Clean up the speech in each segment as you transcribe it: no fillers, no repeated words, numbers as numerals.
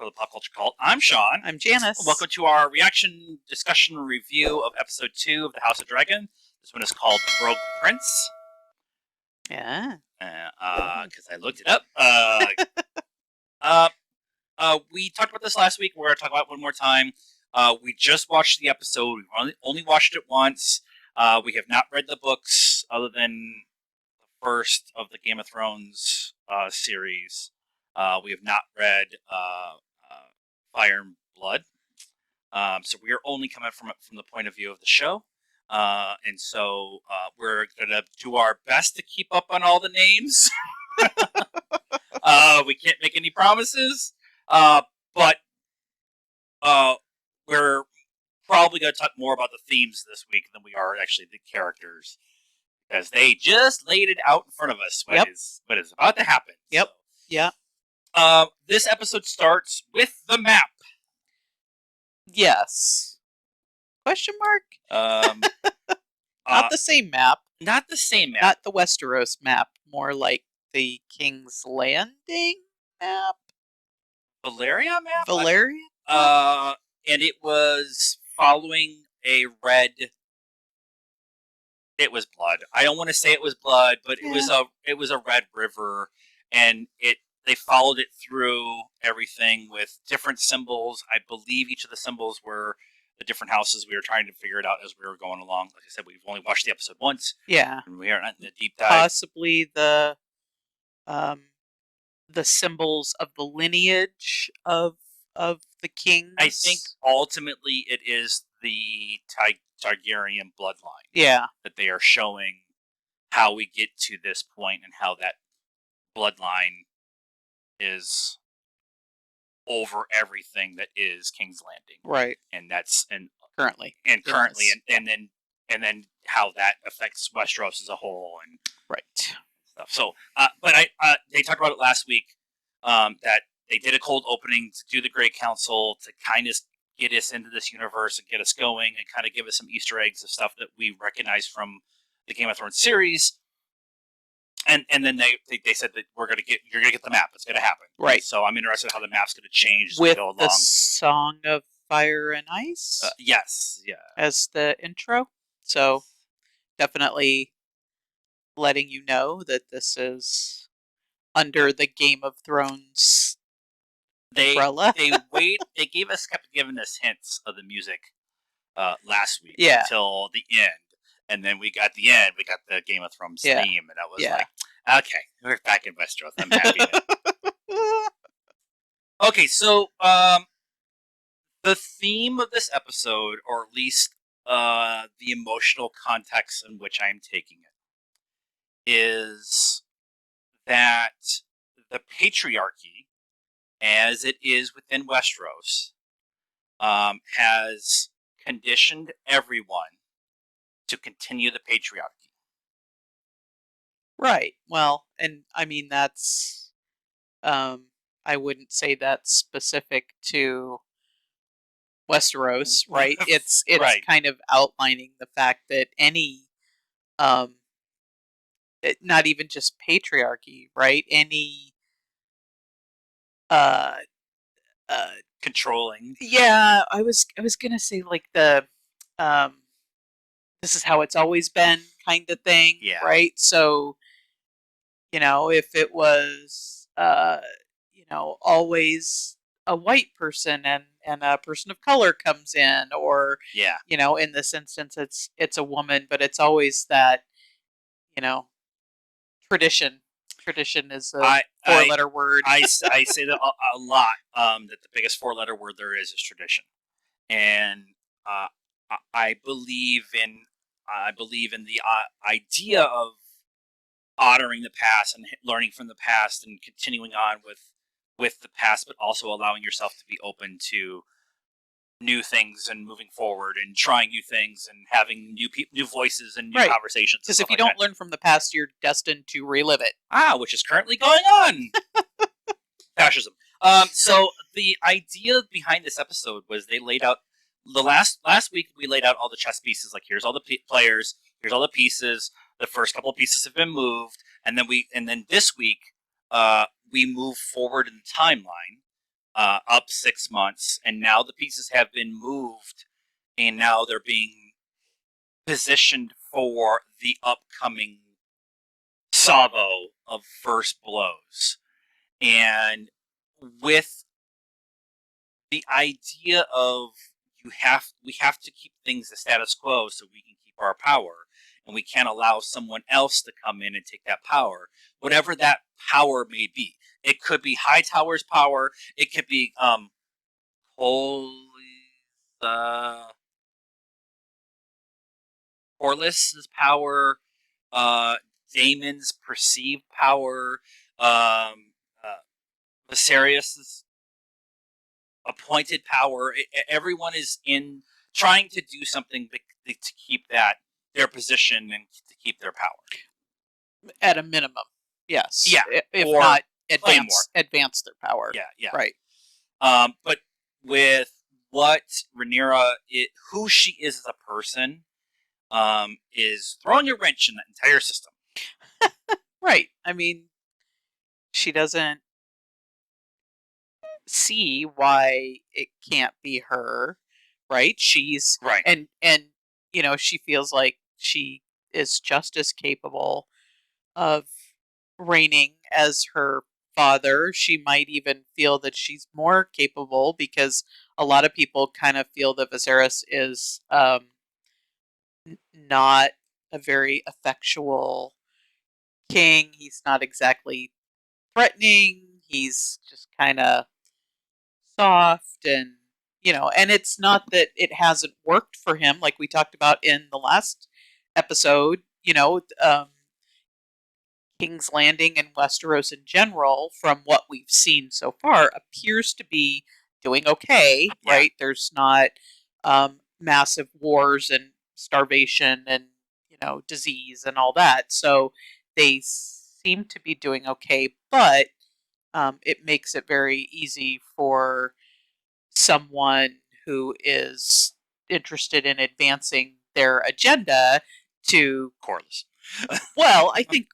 the Pop Culture Cult. I'm Sean. I'm Janice. Welcome to our reaction, discussion, review of episode 2 of The House of Dragon. This one is called Rogue Prince. Yeah. Because I looked it up. We talked about this last week. We're going to talk about it one more time. We just watched the episode. We've only watched it once. We have not read the books other than the first of the Game of Thrones series. We have not read Fire and Blood. So we are only coming from the point of view of the show. And so we're going to do our best to keep up on all the names. We can't make any promises. But we're probably going to talk more about the themes this week than we are actually the characters. Because they just laid it out in front of us what is about to happen. Yep. So, yeah. This episode starts with the map. Yes. Question mark? Not the same map. Not the same map. Not the Westeros map. More like the King's Landing map? Valeria map? Valeria? And it was following a red... It was blood. I don't want to say it was blood, but it was a red river, and they followed it through everything with different symbols. I believe each of the symbols were the different houses. We were trying to figure it out as we were going along. Like I said, we've only watched the episode once. Yeah. And we are not in a deep dive. Possibly the symbols of the lineage of the kings. I think ultimately it is the Targaryen bloodline. Yeah. That they are showing how we get to this point and how that bloodline is over everything that is King's Landing. Right. And that's currently and then how that affects Westeros as a whole and right stuff. So but they talked about it last week, that they did a cold opening to do the Great Council to kind of get us into this universe and get us going and kind of give us some Easter eggs of stuff that we recognize from the Game of Thrones series. And then they said that you're gonna get the map. It's gonna happen. Right. So I'm interested in how the map's gonna change as with we go along. The Song of Fire and Ice. Yes. Yeah. As the intro. So definitely letting you know that this is under the Game of Thrones umbrella. They kept giving us hints of the music last week until the end. And then we got the end, we got the Game of Thrones theme, and I was like, okay, we're back in Westeros. I'm happy now. Okay, so the theme of this episode, or at least the emotional context in which I'm taking it, is that the patriarchy, as it is within Westeros, has conditioned everyone to continue the patriarchy. Right. Well, and I mean that's I wouldn't say that's specific to Westeros, right? It's right. Kind of outlining the fact that any not even just patriarchy, right? Any controlling. Yeah, I was gonna say like the this is how it's always been kind of thing, right? So, if it was, always a white person and a person of color comes in, or, in this instance, it's a woman, but it's always that, tradition. Tradition is a four-letter word. I say that a lot, that the biggest four-letter word there is tradition. And I believe in the idea of honoring the past and learning from the past and continuing on with the past, but also allowing yourself to be open to new things and moving forward and trying new things and having new voices and new conversations. Because if you don't learn from the past, you're destined to relive it. Which is currently going on. Fascism. So the idea behind this episode was they laid out the last week. We laid out all the chess pieces. Like, here's all the players. Here's all the pieces. The first couple of pieces have been moved, and then this week we move forward in the timeline. up 6 months, and now the pieces have been moved, and now they're being positioned for the upcoming salvo of first blows. And with the idea of we have to keep things the status quo so we can keep our power, and we can't allow someone else to come in and take that power, whatever that power may be. It could be Hightower's power. It could be Corliss's power, Daemon's perceived power, Viserys's appointed power. Everyone is in trying to do something to keep their position and to keep their power. At a minimum, yes. Yeah, if not advance their power. Yeah. Right. But with what Rhaenyra, who she is as a person, is throwing a wrench in the entire system. Right. I mean, she doesn't see why it can't be her, right? She's right, and she feels like she is just as capable of reigning as her father. She might even feel that she's more capable, because a lot of people kind of feel that Viserys is not a very effectual king. He's not exactly threatening. He's just kind of soft, and and it's not that it hasn't worked for him, like we talked about in the last episode. King's Landing and Westeros in general, from what we've seen so far, appears to be doing okay, right? There's not massive wars and starvation and disease and all that, so they seem to be doing okay. But it makes it very easy for someone who is interested in advancing their agenda to Corlys. Well, I think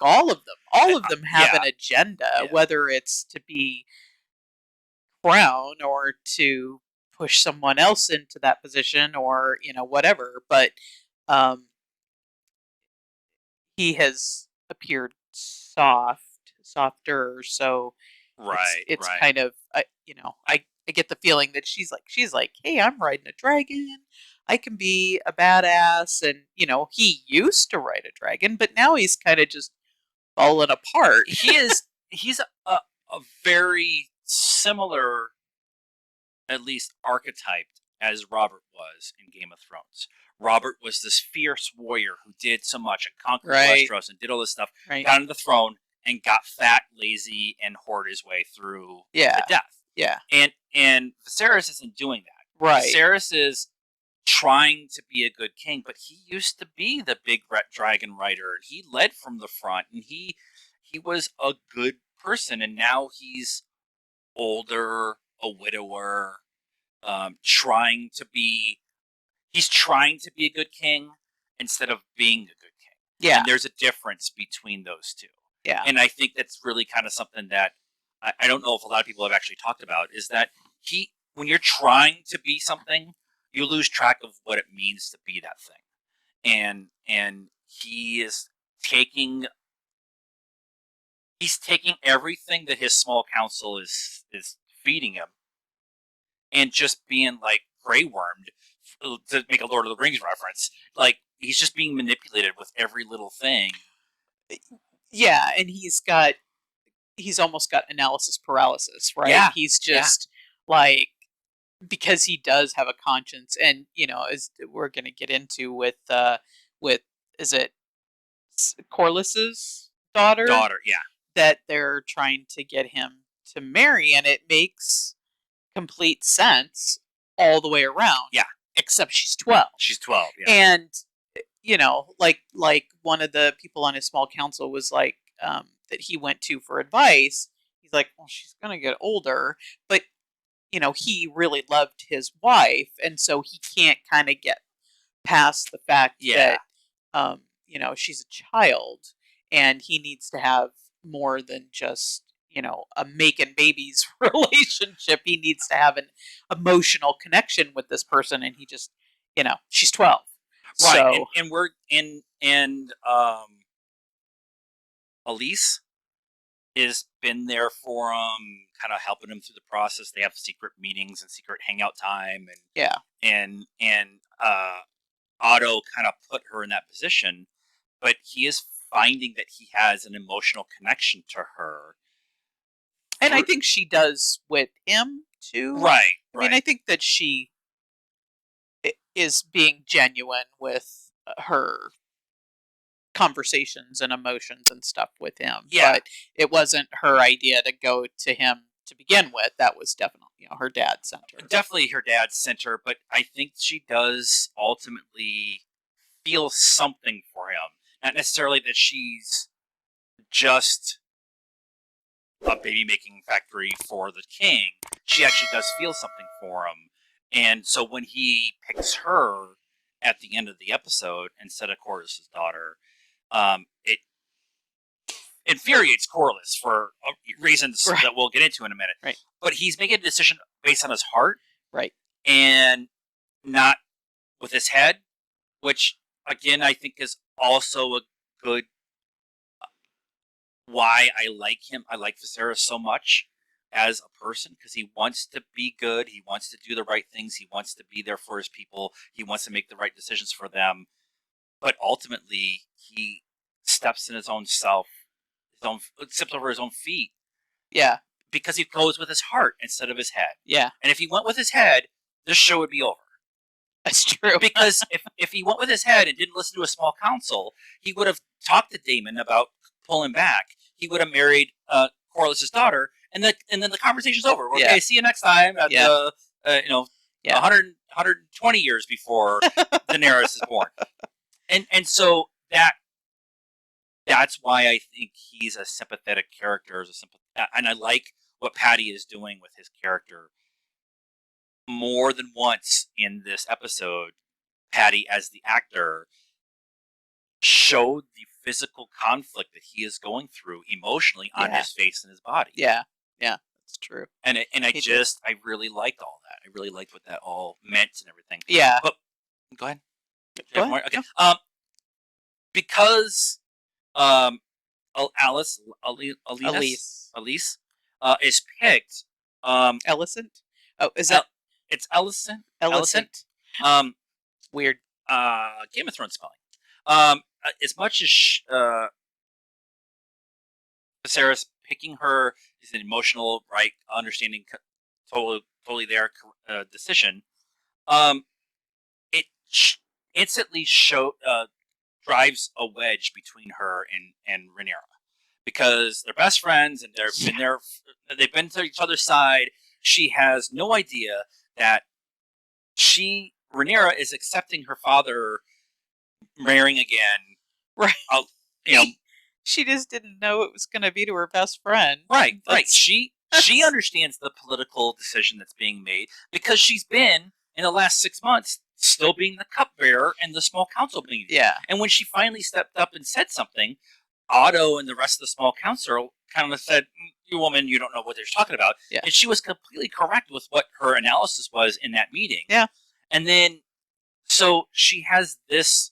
all of them have an agenda, whether it's to be crown or to push someone else into that position, or whatever. But he has appeared softer, so it's kind of I get the feeling that she's like, hey, I'm riding a dragon. I can be a badass. And he used to ride a dragon, but now he's kind of just falling apart. He's a very similar, at least archetyped, as Robert was in Game of Thrones. Robert was this fierce warrior who did so much and conquered Westeros and did all this stuff, got on the throne and got fat, lazy, and hoarded his way through to death. Yeah. And Viserys isn't doing that. Right. Viserys is trying to be a good king, but he used to be the big dragon rider, and he led from the front, and he was a good person, and now he's older, a widower, he's trying to be a good king instead of being a good king. Yeah. And there's a difference between those two. Yeah. And I think that's really kind of something that I don't know if a lot of people have actually talked about, is that when you're trying to be something, you lose track of what it means to be that thing. And he's taking everything that his small council is feeding him, and just being like Grey Wormed, to make a Lord of the Rings reference. Like, he's just being manipulated with every little thing. Yeah, and he's almost got analysis paralysis, right? Yeah. He's just like, because he does have a conscience, and as we're going to get into with is it Corliss's daughter, that they're trying to get him to marry, and it makes complete sense all the way around. Yeah. Except she's 12. She's 12, yeah. And like one of the people on his small council was like, that he went to for advice. He's like, well, she's going to get older, but he really loved his wife, and so he can't kind of get past the fact that she's a child, and he needs to have more than just a making babies relationship. He needs to have an emotional connection with this person, and he just, she's 12. Right. So, And we're Elise is been there for him, kind of helping him through the process. They have secret meetings and secret hangout time, and Otto kind of put her in that position, but he is finding that he has an emotional connection to her. And I think she does with him too. Right. I mean, I think that she is being genuine with her conversations and emotions and stuff with him. Yeah. But it wasn't her idea to go to him to begin with. That was definitely, her dad sent her. Definitely her dad sent her, but I think she does ultimately feel something for him. Not necessarily that she's just a baby making factory for the king. She actually does feel something for him. And so when he picks her at the end of the episode instead of Corliss's daughter, it infuriates Corliss for reasons that we'll get into in a minute. Right. But he's making a decision based on his heart. Right. And not with his head, which, again, I think is also a good why I like him. I like Viserys so much as a person because he wants to be good. He wants to do the right things. He wants to be there for his people. He wants to make the right decisions for them. But ultimately, he steps in his own self, steps over his own feet. Yeah. Because he goes with his heart instead of his head. Yeah. And if he went with his head, this show would be over. That's true. Because if he went with his head and didn't listen to a small council, he would have talked to Daemon about pulling back. He would have married Corliss's daughter, and then the conversation's over. Okay, see you next time at 120 years before Daenerys is born. And so that's why I think he's a sympathetic character, and I like what Patty is doing with his character. More than once in this episode, Patty, as the actor, showed the physical conflict that he is going through emotionally on his face and his body. Yeah, that's true. And I really liked all that. I really liked what that all meant and everything. Yeah. But go ahead. Go ahead. Okay. Because Elise is picked. Alicent? Oh, is that? It's Alicent. Alicent. Weird. Game of Thrones spelling. As much as Viserys picking her is an emotional, right, understanding, totally their decision. It instantly drives a wedge between her and Rhaenyra because they're best friends and they've been to each other's side. She has no idea that Rhaenyra is accepting her father marrying again. Right. You know, she just didn't know it was going to be to her best friend. Right. She understands the political decision that's being made because she's been in the last 6 months still being the cupbearer and the small council meeting. Yeah. And when she finally stepped up and said something, Otto and the rest of the small council kind of said, "You woman, you don't know what they're talking about." Yeah. And she was completely correct with what her analysis was in that meeting. Yeah. And then, so she has this,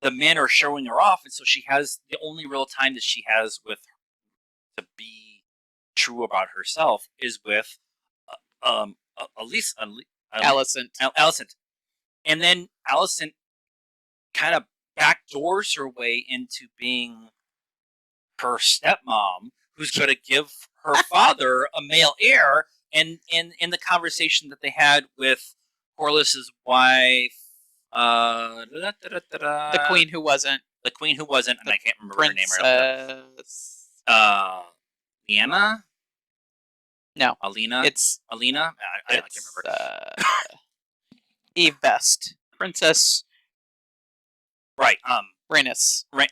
the men are showing her off, and so she has the only real time that she has with to be true about herself is with Alicent. And then Alicent kind of backdoors her way into being her stepmom, who's going to give her father a male heir. And in the conversation that they had with Corliss's wife, the queen who wasn't, and I can't remember her name right now. Lyanna? No. Alina? It's Alina? I can't remember. Eve Best. Princess. Right. Rhaenys. Right.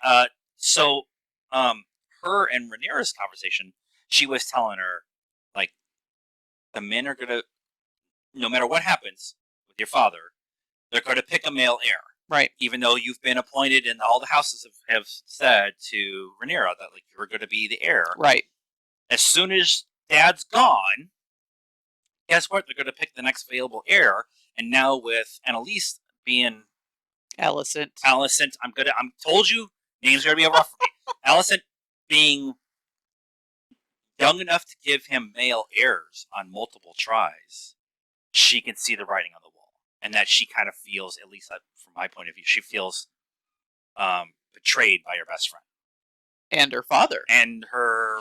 So, her and Rhaenyra's conversation, she was telling her, like, the men are gonna, no matter what happens with your father, they're gonna pick a male heir. Right. Even though you've been appointed and all the houses have said to Rhaenyra that, like, you're gonna be the heir. Right. As soon as Dad's gone, guess what? They're going to pick the next available heir. And now with Annalise being Alicent, I'm told you names are going to be rough for me. Alicent being young enough to give him male heirs on multiple tries, she can see the writing on the wall, and that she kind of feels, at least from my point of view, she feels betrayed by her best friend and her father, and her,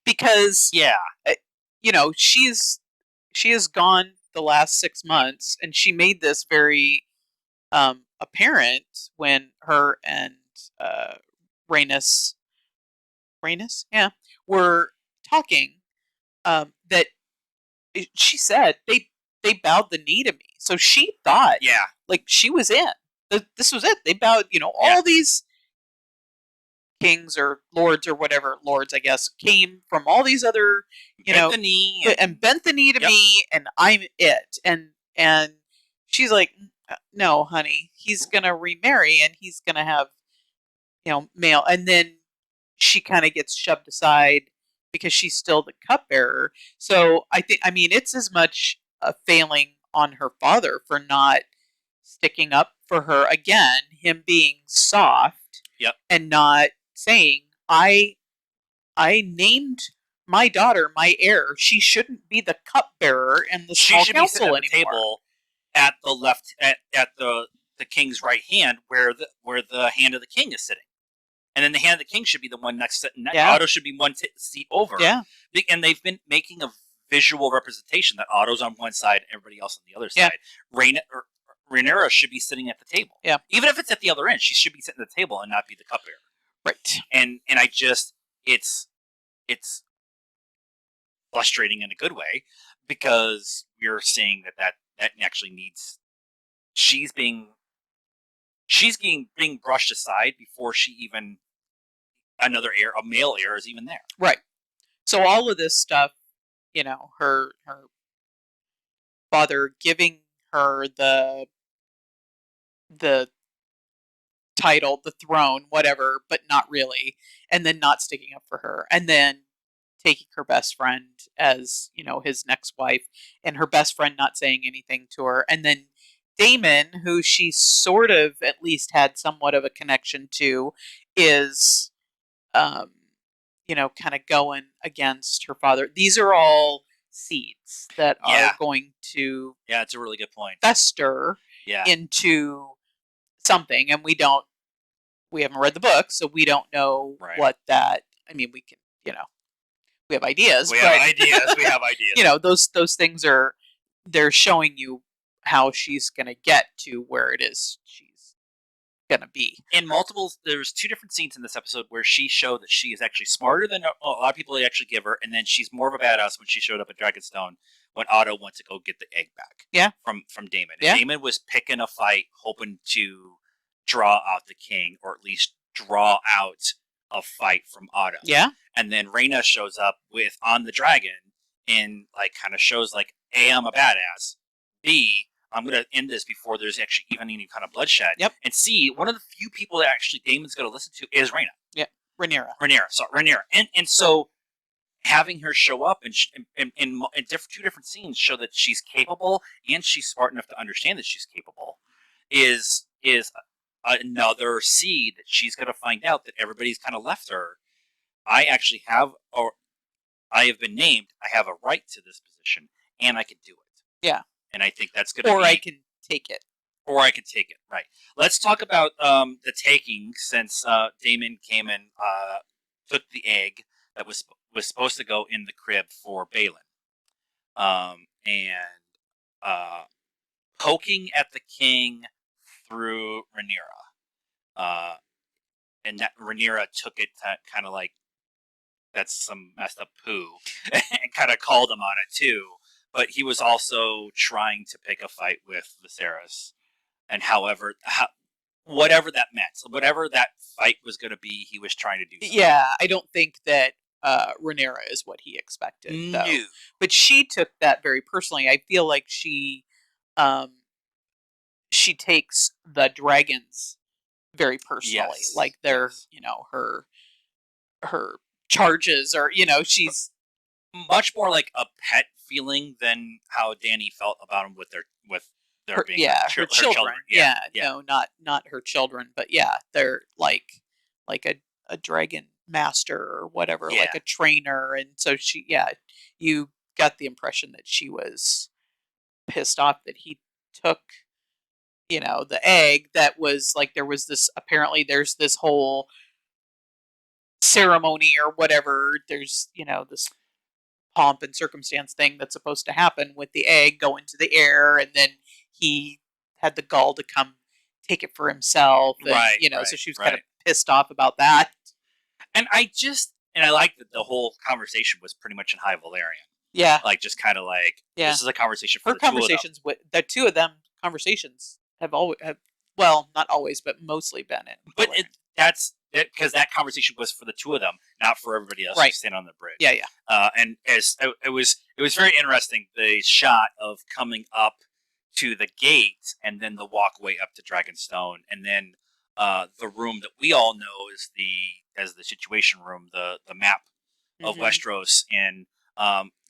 because yeah, she has gone the last 6 months, and she made this very apparent when her and Rhaenys, yeah, were talking. That she said they bowed the knee to me, so she thought, yeah, like she was in. This was it. They bowed. All these kings or lords or whatever, lords I guess, came from all these other, bent the knee and bent the knee to me, and I'm it. And she's like, no, honey, he's gonna remarry and he's gonna have male. And then she kind of gets shoved aside because she's still the cupbearer. So I mean, it's as much a failing on her father for not sticking up for her again, him being soft, yep, and not saying, I named my daughter my heir. She shouldn't be the cupbearer in the small council anymore. Be at the table at the left at the king's right hand, where the hand of the king is sitting. And then the hand of the king should be the one next to Otto should be one seat over. Yeah. And they've been making a visual representation that Otto's on one side, everybody else on the other side. Rhaenyra should be sitting at the table. Yeah. Even if it's at the other end, she should be sitting at the table and not be the cupbearer. Right. And I just it's frustrating in a good way, because we're seeing that actually needs she's being brushed aside before she even a male heir is even there. Right. So all of this stuff, her father giving her the title, the throne, whatever, but not really, and then not sticking up for her, and then taking her best friend as, his next wife, and her best friend not saying anything to her, and then Daemon, who she sort of at least had somewhat of a connection to, is kind of going against her father. These are all seeds that are going to it's a really good point. Fester into something, and we haven't read the book, so we don't know what that. I mean, we can, we have ideas. We have ideas. Those things they're showing you how she's going to get to where it is she's going to be. In there's 2 different scenes in this episode where she showed that she is actually smarter than a lot of people actually give her, and then she's more of a badass when she showed up at Dragonstone when Otto went to go get the egg back. Yeah. From Daemon. And Daemon was picking a fight, hoping to draw out the king, or at least draw out a fight from Otto. Yeah. And then Rhaena shows up on the dragon and kind of shows A, I'm a badass. B, I'm going to end this before there's actually even any kind of bloodshed. Yep. And C, one of the few people that actually Daemon's going to listen to is Rhaena. Yeah. Rhaenyra. And so having her show up in 2 different scenes show that she's capable and she's smart enough to understand that she's capable is another seed that she's going to find out that everybody's kind of left her. I actually have, or I have been named, I have a right to this position, and I can do it. Yeah. And I think that's going to Or I can take it. Right. Let's talk about the taking, since Daemon came and took the egg that was supposed to go in the crib for Balon. And poking at the king through Rhaenyra. And that Rhaenyra took it to kind of like, that's some messed up poo, and kind of called him on it too. But he was also trying to pick a fight with Viserys, and whatever that meant, whatever that fight was going to be, he was trying to do something. Yeah, I don't think that Rhaenyra is what he expected, though. No. But she took that very personally. I feel like she takes the dragons very personally. Yes. Like they're, her charges, or she's much more like a pet feeling than how Dany felt about him with their her, being her children. Yeah. No, not her children, but they're like a dragon master or whatever, like a trainer, and so you got the impression that she was pissed off that he took the egg. That was like, there's this whole ceremony or whatever, there's this pomp and circumstance thing that's supposed to happen with the egg go into the air, and then he had the gall to come take it for himself, and so she was kind of pissed off about that. And I like that the whole conversation was pretty much in High Valyrian. Yeah, like just kind of like this is a conversation for her conversations with the two of them. Conversations have well, not always, but mostly been in. But that's it, because that conversation was for the two of them, not for everybody else who's standing on the bridge. Yeah. And it was very interesting, the shot of coming up to the gate and then the walkway up to Dragonstone, and then the room that we all know as the Situation Room, the map of Westeros, and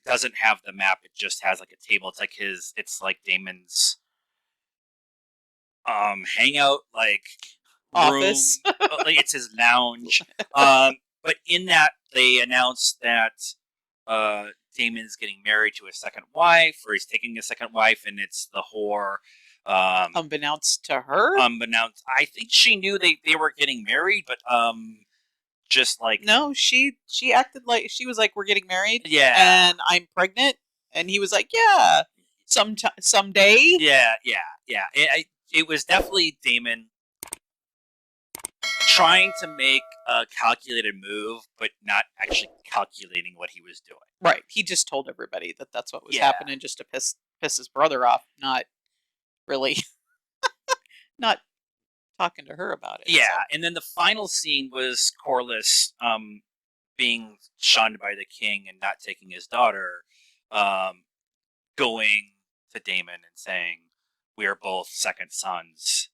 doesn't have the map. It just has like a table. It's like Daemon's hangout, like office. Like it's his lounge. But in that, they announced that Daemon's getting married to a second wife, or he's taking a second wife, and it's the whore. Unbeknownst to her. I think she knew they were getting married, but just like, no, she acted like she was like, we're getting married. Yeah. And I'm pregnant, and he was like, yeah, someday. Yeah. It was definitely Daemon trying to make a calculated move, but not actually calculating what he was doing. Right. He just told everybody that that's what was happening, just to piss his brother off, not really not talking to her about it. Yeah, so. And then the final scene was Corlys being shunned by the king and not taking his daughter, going to Daemon and saying, we are both second sons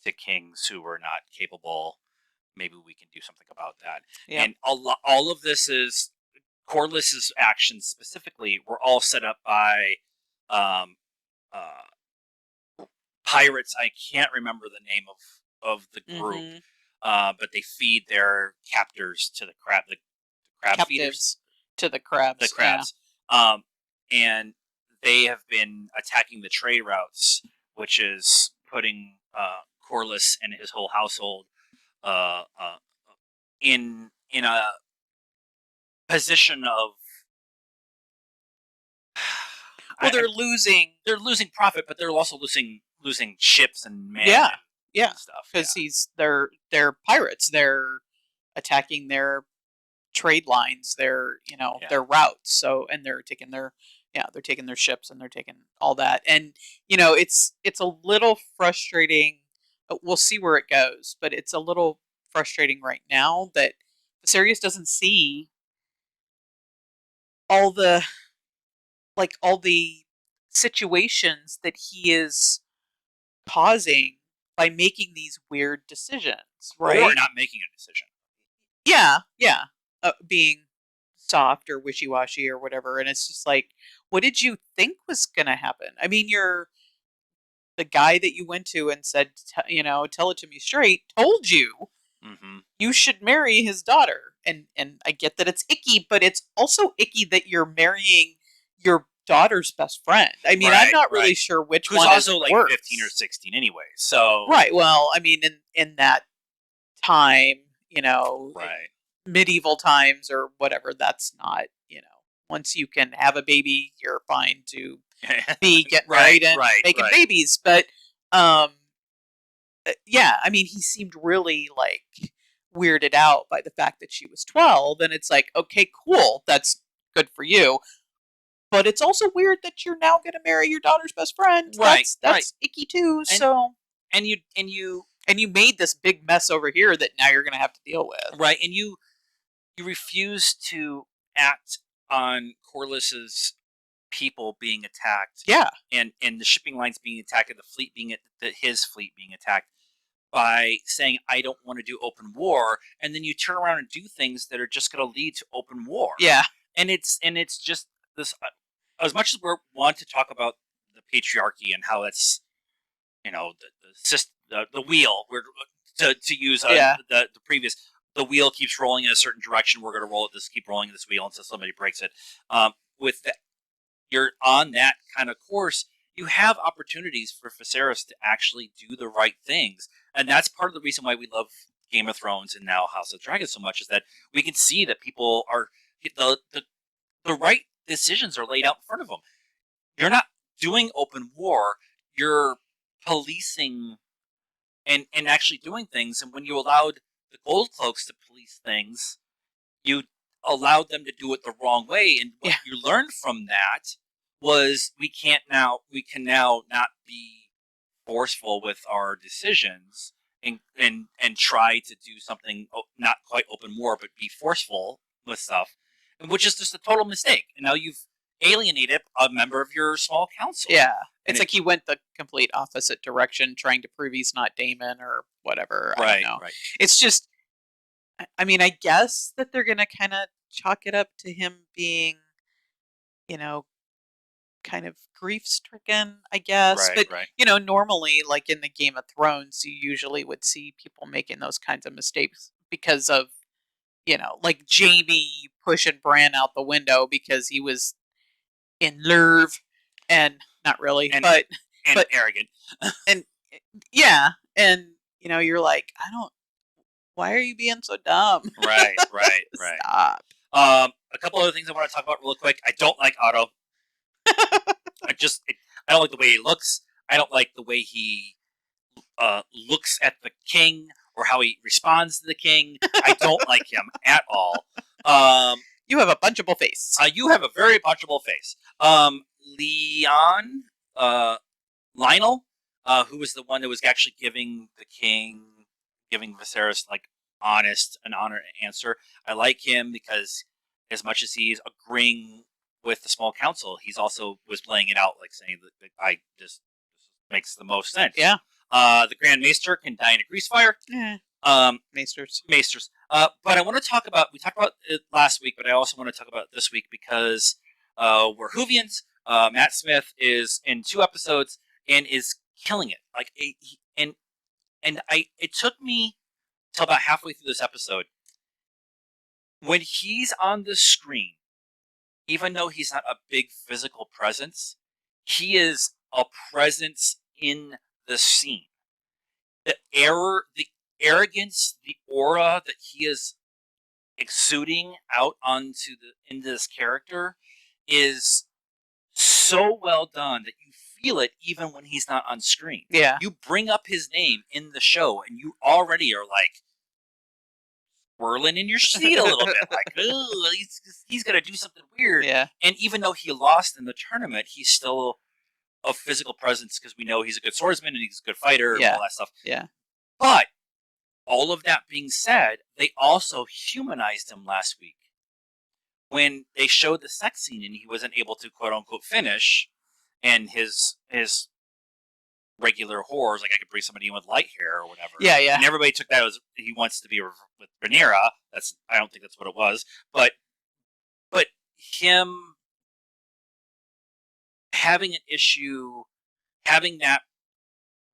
to kings who were not capable. Maybe we can do something about that. Yeah. And all of this is Corlys's actions specifically were all set up by pirates. I can't remember the name of the group, but they feed their captors to the crab feeders, to the crabs. The crabs, yeah. And they have been attacking the trade routes, which is putting Corlys and his whole household in a position of. Well, they're losing profit, but they're also losing ships and men. Yeah, and stuff. Because they're pirates. They're attacking their trade lines, their routes. So, and they're taking their ships, and they're taking all that. And it's a little frustrating. We'll see where it goes, but it's a little frustrating right now that Viserys doesn't see all the situations that he is causing by making these weird decisions, right? Or not making a decision. Yeah. Being soft or wishy-washy or whatever. And it's just like, what did you think was going to happen? I mean, the guy that you went to and said, tell it to me straight, told you you should marry his daughter. And I get that it's icky, but it's also icky that you're marrying your daughter's best friend. I mean, I'm not really sure which one is also like worse. 15 or 16 anyway. So right. Well, I mean, in that time, medieval times or whatever, that's not, once you can have a baby, you're fine to be getting married and making babies. But yeah, I mean, he seemed really like weirded out by the fact that she was 12, and it's like, okay, cool, that's good for you. But it's also weird that you're now going to marry your daughter's best friend. That's icky too. And you made this big mess over here that now you're going to have to deal with. Right, and you refuse to act on Corlys's people being attacked. Yeah, and the shipping lines being attacked, and the fleet his fleet being attacked by saying I don't want to do open war, and then you turn around and do things that are just going to lead to open war. Yeah, and it's just this. As much as we want to talk about the patriarchy and how it's the wheel, we're to use the previous. The wheel keeps rolling in a certain direction. We're going to roll it. Keep rolling this wheel until somebody breaks it. With that, you're on that kind of course. You have opportunities for Viserys to actually do the right things, and that's part of the reason why we love Game of Thrones and now House of Dragons so much. Is that we can see that people are the right decisions are laid out in front of them. You're not doing open war. You're policing and actually doing things. And when you allowed the Gold Cloaks to police things, you allowed them to do it the wrong way. And what you learned from that was we can now not be forceful with our decisions and try to do something not quite open war, but be forceful with stuff, which is just a total mistake. And now you've alienated a member of your small council. Yeah. It's like he went the complete opposite direction, trying to prove he's not Daemon or whatever. I don't know. Right. It's just, I mean, I guess that they're going to kind of chalk it up to him being, kind of grief-stricken, I guess. But, normally, like in the Game of Thrones, you usually would see people making those kinds of mistakes because of, like Jaime pushing Bran out the window because he was in love, and not really, but arrogant. And yeah, and you're like, why are you being so dumb? Right. Stop. A couple other things I want to talk about real quick. I don't like Otto. I don't like the way he looks. I don't like the way he looks at the king or how he responds to the king. I don't like him at all. You have a punchable face. You have a very punchable face. Lionel, who was the one that was actually giving Viserys like an honest answer. I like him because as much as he's agreeing with the small council, he's also was playing it out, like saying that I just makes the most sense. Yeah. The Grand Maester can die in a grease fire. Yeah. Maesters. But I want to talk about, we talked about it last week, but I also want to talk about it this week because we're Whovians. Matt Smith is in 2 episodes and is killing it. Like, it took me till about halfway through this episode. When he's on the screen, even though he's not a big physical presence, he is a presence in the scene. The arrogance, the aura that he is exuding out into this character is so well done that you feel it even when he's not on screen. Yeah. You bring up his name in the show and you already are like whirling in your seat a little bit, like, ooh, he's gonna do something weird. Yeah. And even though he lost in the tournament, he's still a physical presence because we know he's a good swordsman and he's a good fighter and all that stuff. Yeah. But all of that being said, they also humanized him last week when they showed the sex scene and he wasn't able to quote unquote finish, and his regular horrors, like I could bring somebody in with light hair or whatever. Yeah. And everybody took that as he wants to be with Rhaenyra. I don't think that's what it was, but him having an issue, having that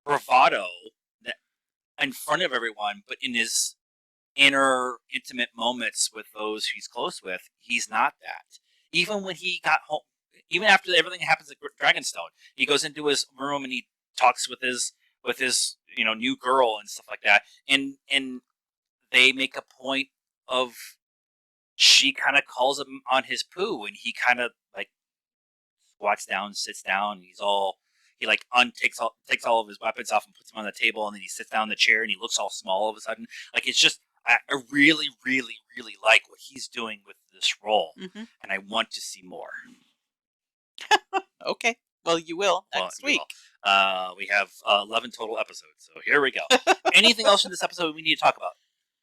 bravado that in front of everyone, but in his inner intimate moments with those he's close with, he's not that. Even when he got home, even after everything happens at Dragonstone, he goes into his room and he talks with his new girl and stuff like that, and they make a point of, she kind of calls him on his poo, and he kind of like squats down, sits down, and he like takes all of his weapons off and puts them on the table, and then he sits down in the chair and he looks all small all of a sudden. Like, it's just, I really, really, really like what he's doing with this role, and I want to see more. Okay. Well, you will next week. We have 11 total episodes, so here we go. Anything else in this episode we need to talk about?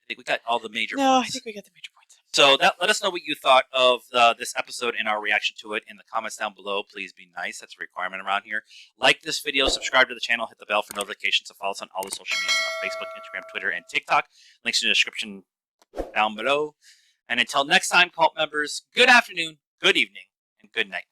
I think we got all the major points. I think we got the major points. So let us know what you thought of this episode and our reaction to it in the comments down below. Please be nice. That's a requirement around here. Like this video, subscribe to the channel, hit the bell for notifications, and follow us on all the social media stuff, Facebook, Instagram, Twitter, and TikTok. Links in the description down below. And until next time, cult members, good afternoon, good evening, and good night.